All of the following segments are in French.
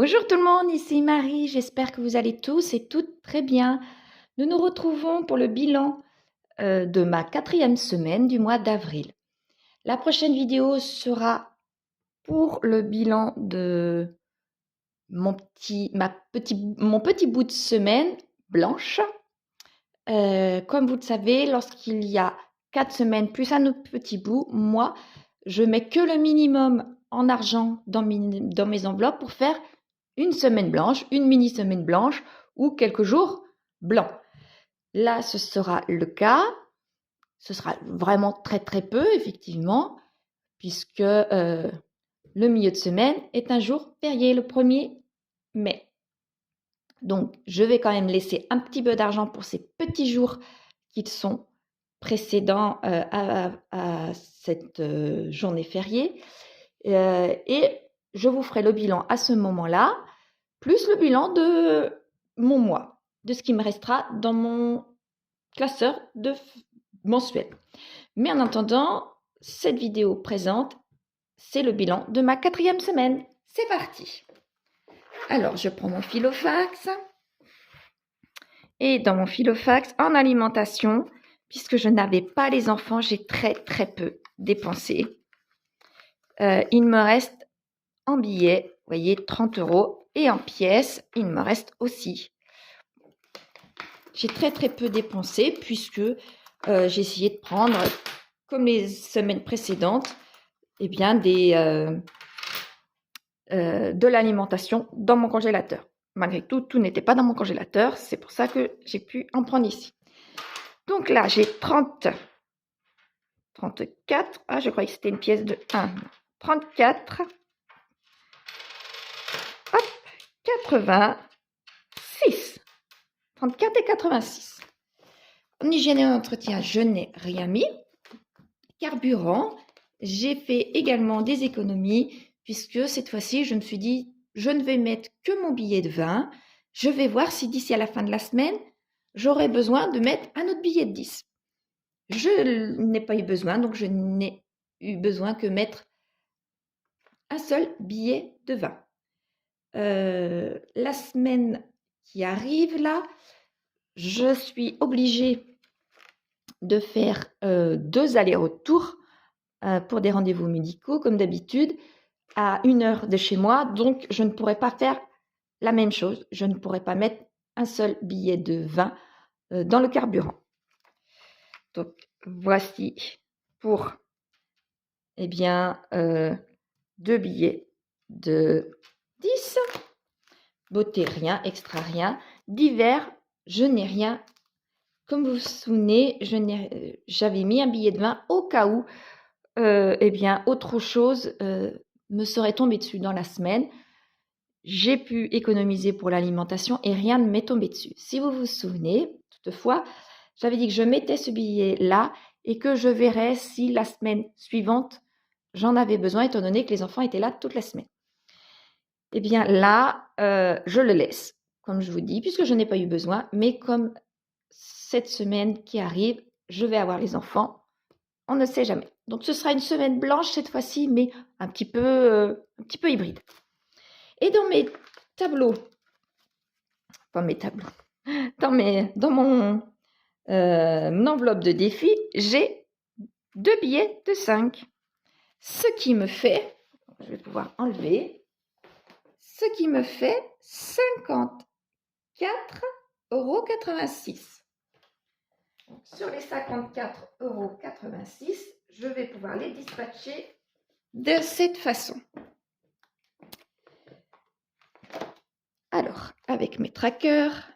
Bonjour tout le monde, ici Marie, j'espère que vous allez tous et toutes très bien. Nous nous retrouvons pour le bilan de ma 4e semaine du mois d'avril. La prochaine vidéo sera pour le bilan de mon petit bout de semaine blanche. Comme vous le savez, lorsqu'il y a 4 semaines plus un autre petit bout, moi, je mets que le minimum en argent dans mes enveloppes pour faire une semaine blanche, une mini semaine blanche ou quelques jours blancs. Là, ce sera le cas. Ce sera vraiment très très peu, effectivement, puisque le milieu de semaine est un jour férié, le 1er mai. Donc, je vais quand même laisser un petit peu d'argent pour ces petits jours qui sont précédents à cette journée fériée. Et je vous ferai le bilan à ce moment-là, plus le bilan de mon mois, de ce qui me restera dans mon classeur mensuel. Mais en attendant, cette vidéo présente, c'est le bilan de ma 4e semaine. C'est parti! Alors, je prends mon filofax. Et dans mon filofax, en alimentation, puisque je n'avais pas les enfants, j'ai très très peu dépensé. Il me reste en billets, vous voyez, 30 €. Et en pièces, il me reste aussi. J'ai très très peu dépensé puisque j'ai essayé de prendre, comme les semaines précédentes, eh bien de l'alimentation dans mon congélateur. Malgré tout, tout n'était pas dans mon congélateur. C'est pour ça que j'ai pu en prendre ici. Donc là, j'ai 34. Ah, je croyais que c'était une pièce de 1. 34. Hop, 86. 34 et 86. En hygiène et en entretien, je n'ai rien mis. Carburant, j'ai fait également des économies puisque cette fois-ci, je me suis dit, je ne vais mettre que mon billet de 20. Je vais voir si d'ici à la fin de la semaine, j'aurai besoin de mettre un autre billet de 10. Je n'ai pas eu besoin, donc je n'ai eu besoin que mettre un seul billet de 20. La semaine qui arrive là, je suis obligée de faire 2 allers-retours pour des rendez-vous médicaux, comme d'habitude, à 1 heure de chez moi. Donc, je ne pourrais pas faire la même chose. Je ne pourrais pas mettre un seul billet de 20 dans le carburant. Donc, voici pour, eh bien, 2 billets de 10. Beauté, rien. Extra, rien. Divers, je n'ai rien. Comme vous vous souvenez, j'avais mis un billet de 20 au cas où eh bien, autre chose me serait tombé dessus dans la semaine. J'ai pu économiser pour l'alimentation et rien ne m'est tombé dessus. Si vous vous souvenez, toutefois, j'avais dit que je mettais ce billet-là et que je verrais si la semaine suivante, j'en avais besoin, étant donné que les enfants étaient là toute la semaine. Eh bien là, je le laisse, comme je vous dis, puisque je n'ai pas eu besoin. Mais comme cette semaine qui arrive, je vais avoir les enfants, on ne sait jamais. Donc, ce sera une semaine blanche cette fois-ci, mais un petit peu hybride. Et dans mes tableaux, dans mon enveloppe de défi, j'ai 2 billets de 5. Ce qui me fait, je vais pouvoir enlever, ce qui me fait 54,86 €. Sur les 54,86 €, je vais pouvoir les dispatcher de cette façon. Alors, avec mes trackers,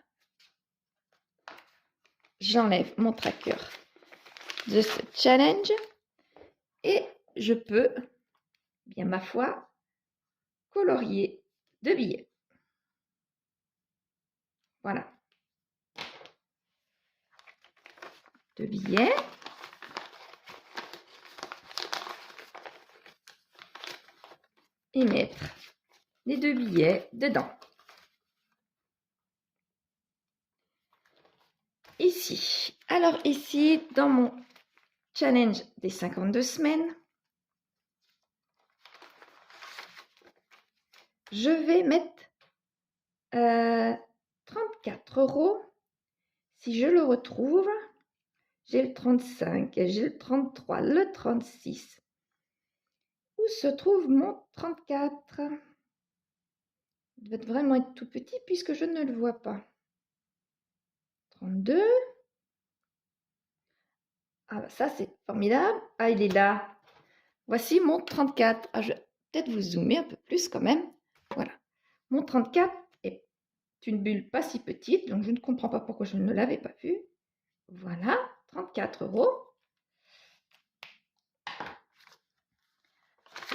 j'enlève mon tracker de ce challenge et je peux, bien ma foi, colorier 2 billets. Voilà. 2 billets. Et mettre les 2 billets dedans. Ici. Alors ici, dans mon challenge des 52 semaines, je vais mettre 34 €. Si je le retrouve, j'ai le 35, j'ai le 33, le 36. Où se trouve mon 34? Il doit vraiment être tout petit puisque je ne le vois pas. 32. Ah, ça c'est formidable. Ah, il est là. Voici mon 34. Ah, je vais peut-être vous zoomer un peu plus quand même. Voilà. Mon 34 est une bulle pas si petite, donc je ne comprends pas pourquoi je ne l'avais pas vu. Voilà, 34 €.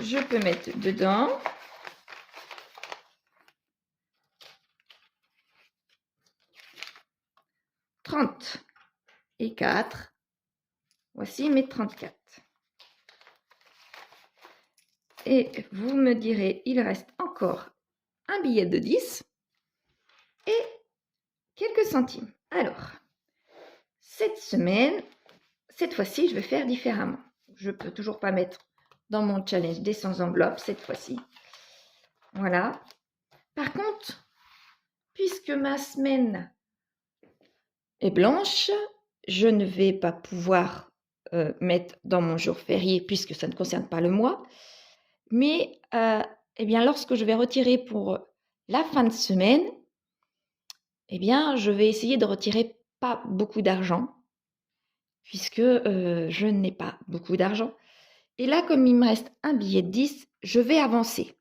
Je peux mettre dedans. « 30 et 4. Voici mes 34. Et vous me direz, il reste encore un billet de 10 et quelques centimes. Alors, cette semaine, cette fois-ci, je vais faire différemment. Je ne peux toujours pas mettre dans mon challenge des 100 enveloppes cette fois-ci. Voilà. Par contre, puisque ma semaine est blanche, je ne vais pas pouvoir mettre dans mon jour férié puisque ça ne concerne pas le mois. Mais eh bien, lorsque je vais retirer pour la fin de semaine, eh bien, je vais essayer de retirer pas beaucoup d'argent puisque je n'ai pas beaucoup d'argent. Et là, comme il me reste un billet de 10, je vais avancer.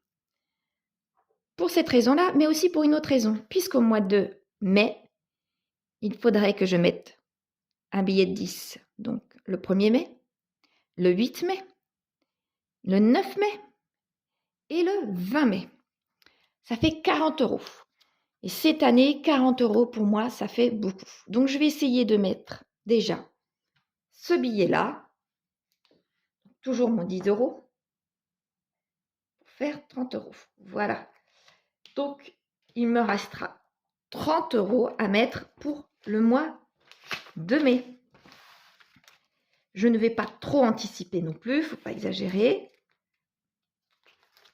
Pour cette raison-là, mais aussi pour une autre raison, puisqu'au mois de mai, il faudrait que je mette un billet de 10. Donc, le 1er mai, le 8 mai, le 9 mai et le 20 mai. Ça fait 40 €. Et cette année, 40 € pour moi, ça fait beaucoup. Donc, je vais essayer de mettre déjà ce billet-là, toujours mon 10 €, pour faire 30 €. Voilà. Donc, il me restera 30 € à mettre pour le mois de mai. Je ne vais pas trop anticiper non plus, il ne faut pas exagérer.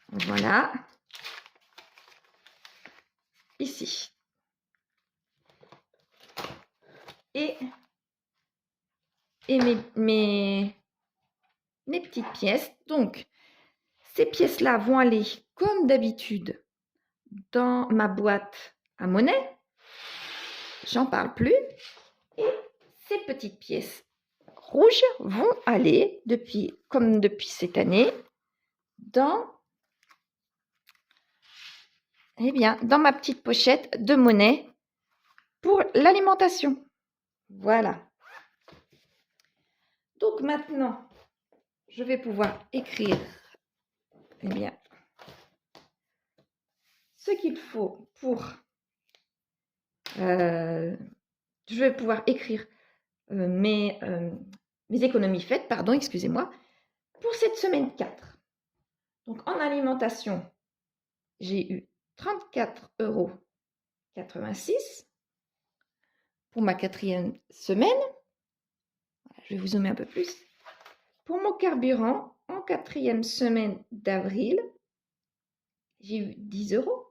Voilà. Ici. Et mes petites pièces. Donc, ces pièces-là vont aller, comme d'habitude, dans ma boîte à monnaie. J'en parle plus. Et ces petites pièces rouges vont aller, comme depuis cette année, dans ma petite pochette de monnaie pour l'alimentation. Voilà. Donc maintenant, je vais pouvoir écrire ce qu'il faut pour... je vais pouvoir écrire mes économies faites, pardon, excusez-moi, pour cette semaine 4. Donc en alimentation, j'ai eu 34,86 € pour ma 4e semaine. Voilà, je vais vous zoomer un peu plus. Pour mon carburant, en 4e semaine d'avril, j'ai eu 10 €.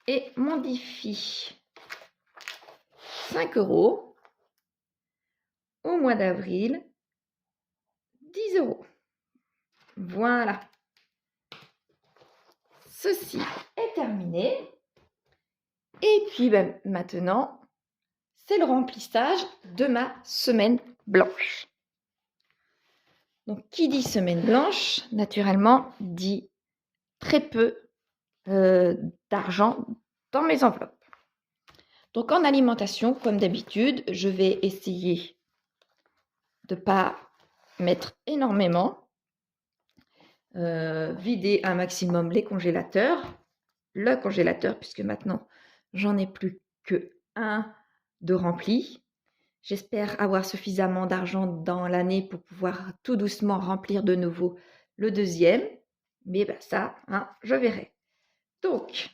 Et mon Diffie, 5 € au mois d'avril, 10 €. Voilà. Ceci est terminé. Et puis maintenant, c'est le remplissage de ma semaine blanche. Donc, qui dit semaine blanche, naturellement, dit très peu d'argent dans mes enveloppes. Donc, en alimentation, comme d'habitude, je vais essayer de ne pas mettre énormément, vider un maximum les congélateurs, le congélateur, puisque maintenant, j'en ai plus que un de rempli. J'espère avoir suffisamment d'argent dans l'année pour pouvoir tout doucement remplir de nouveau le deuxième. Mais ça, je verrai. Donc,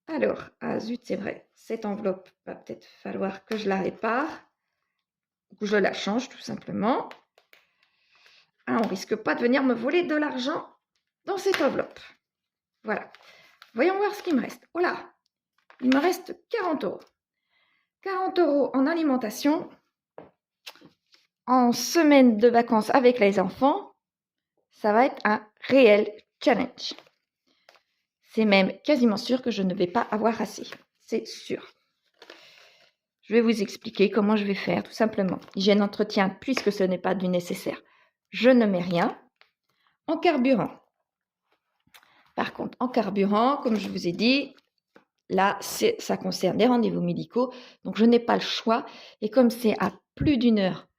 alors, ah zut, c'est vrai, cette enveloppe va peut-être falloir que je la répare ou que je la change tout simplement. On ne risque pas de venir me voler de l'argent dans cette enveloppe. Voilà. voyons voir ce qu'il me reste. Voilà, il me reste 40 euros. 40 euros en alimentation, en semaine de vacances avec les enfants, ça va être un réel challenge. C'est même quasiment sûr que je ne vais pas avoir assez. C'est sûr. Je vais vous expliquer comment je vais faire, tout simplement. Hygiène entretien, puisque ce n'est pas du nécessaire, je ne mets rien. En carburant. Par contre, en carburant, comme je vous ai dit, là, ça concerne les rendez-vous médicaux. Donc, je n'ai pas le choix. Et comme c'est à plus d'une heure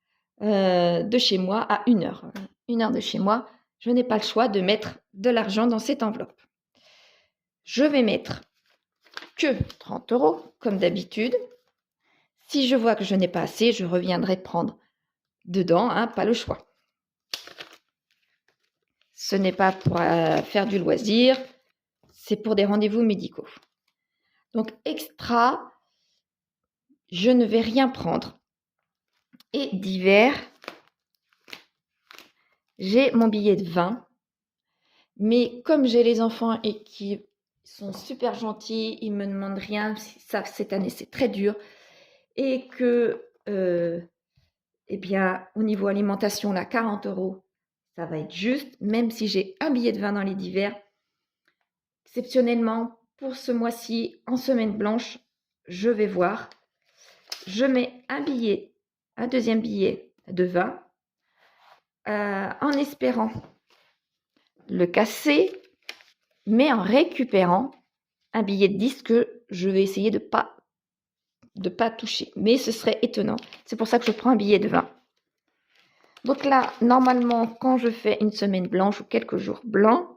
de chez moi, à une heure de chez moi, je n'ai pas le choix de mettre de l'argent dans cette enveloppe. Je vais mettre que 30 euros, comme d'habitude. Si je vois que je n'ai pas assez, je reviendrai prendre dedans, hein, pas le choix. Ce n'est pas pour faire du loisir, c'est pour des rendez-vous médicaux. Donc, extra, je ne vais rien prendre. Et divers, j'ai mon billet de 20. Mais comme j'ai les enfants et qui sont super gentils, ils ne me demandent rien, ça, cette année c'est très dur. Et que, eh bien, au niveau alimentation, là, 40 euros, ça va être juste, même si j'ai un billet de 20 dans les divers. Exceptionnellement, pour ce mois-ci, en semaine blanche, je vais voir. Je mets un deuxième billet de 20, en espérant le casser, mais en récupérant un billet de 10 que je vais essayer de pas toucher. Mais ce serait étonnant. C'est pour ça que je prends un billet de 20. Donc là, normalement, quand je fais une semaine blanche ou quelques jours blancs,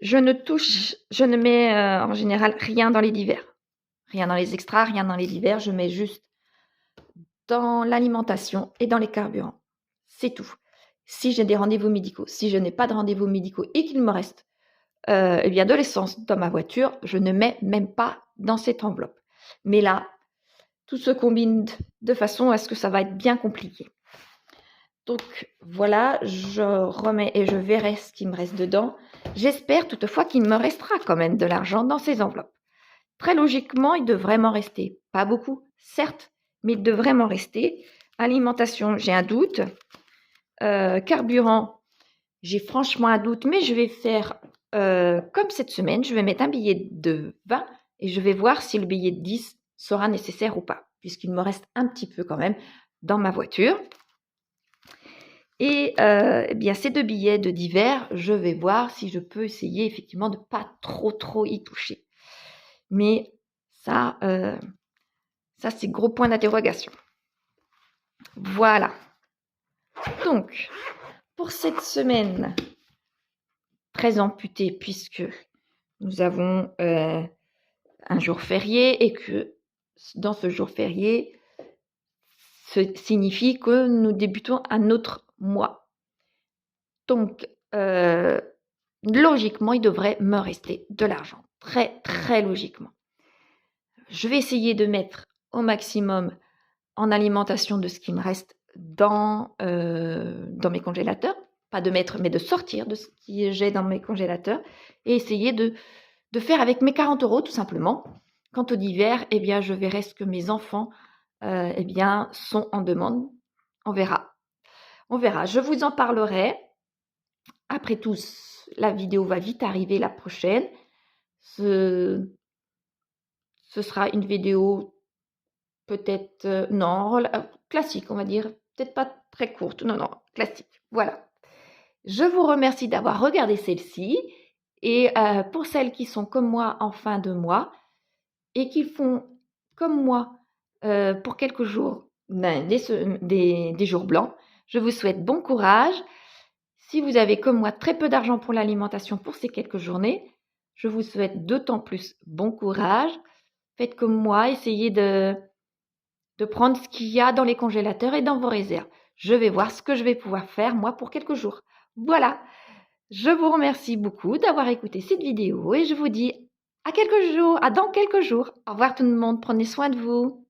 je ne mets en général rien dans les divers. Rien dans les extras, rien dans les divers. Je mets juste dans l'alimentation et dans les carburants. C'est tout. Si j'ai des rendez-vous médicaux, si je n'ai pas de rendez-vous médicaux et qu'il me reste eh bien de l'essence dans ma voiture, je ne mets même pas dans cette enveloppe. Mais là, tout se combine de façon à ce que ça va être bien compliqué. Donc voilà, je remets et je verrai ce qui me reste dedans. J'espère toutefois qu'il me restera quand même de l'argent dans ces enveloppes. Très logiquement, il devrait m'en rester. Pas beaucoup, certes, mais il devrait m'en rester. Alimentation, j'ai un doute. Carburant, j'ai franchement un doute, mais je vais faire comme cette semaine. Je vais mettre un billet de 20 et je vais voir si le billet de 10 sera nécessaire ou pas, puisqu'il me reste un petit peu quand même dans ma voiture. Et eh bien, ces deux billets de divers, je vais voir si je peux essayer effectivement de ne pas trop y toucher. Mais ça c'est gros point d'interrogation. Voilà. Donc, pour cette semaine très amputée, puisque nous avons un jour férié et que dans ce jour férié, ce signifie que nous débutons un autre mois. Donc, logiquement, il devrait me rester de l'argent. Très logiquement. Je vais essayer de mettre au maximum en alimentation de ce qui me reste dans mes congélateurs. Pas de mettre, mais de sortir de ce que j'ai dans mes congélateurs et essayer de faire avec mes 40 euros tout simplement. Quant au divers, eh bien, je verrai ce que mes enfants eh bien, sont en demande. On verra. Je vous en parlerai. Après tout, la vidéo va vite arriver la prochaine. Ce sera une vidéo peut-être, classique, on va dire. Peut-être pas très courte. Non, classique. Voilà. Je vous remercie d'avoir regardé celle-ci. Et pour celles qui sont comme moi en fin de mois et qui font comme moi pour quelques jours des jours blancs, je vous souhaite bon courage. Si vous avez comme moi très peu d'argent pour l'alimentation pour ces quelques journées, je vous souhaite d'autant plus bon courage. Faites comme moi, essayez de prendre ce qu'il y a dans les congélateurs et dans vos réserves. Je vais voir ce que je vais pouvoir faire moi pour quelques jours. Voilà. Je vous remercie beaucoup d'avoir écouté cette vidéo et je vous dis à dans quelques jours. Au revoir tout le monde, prenez soin de vous.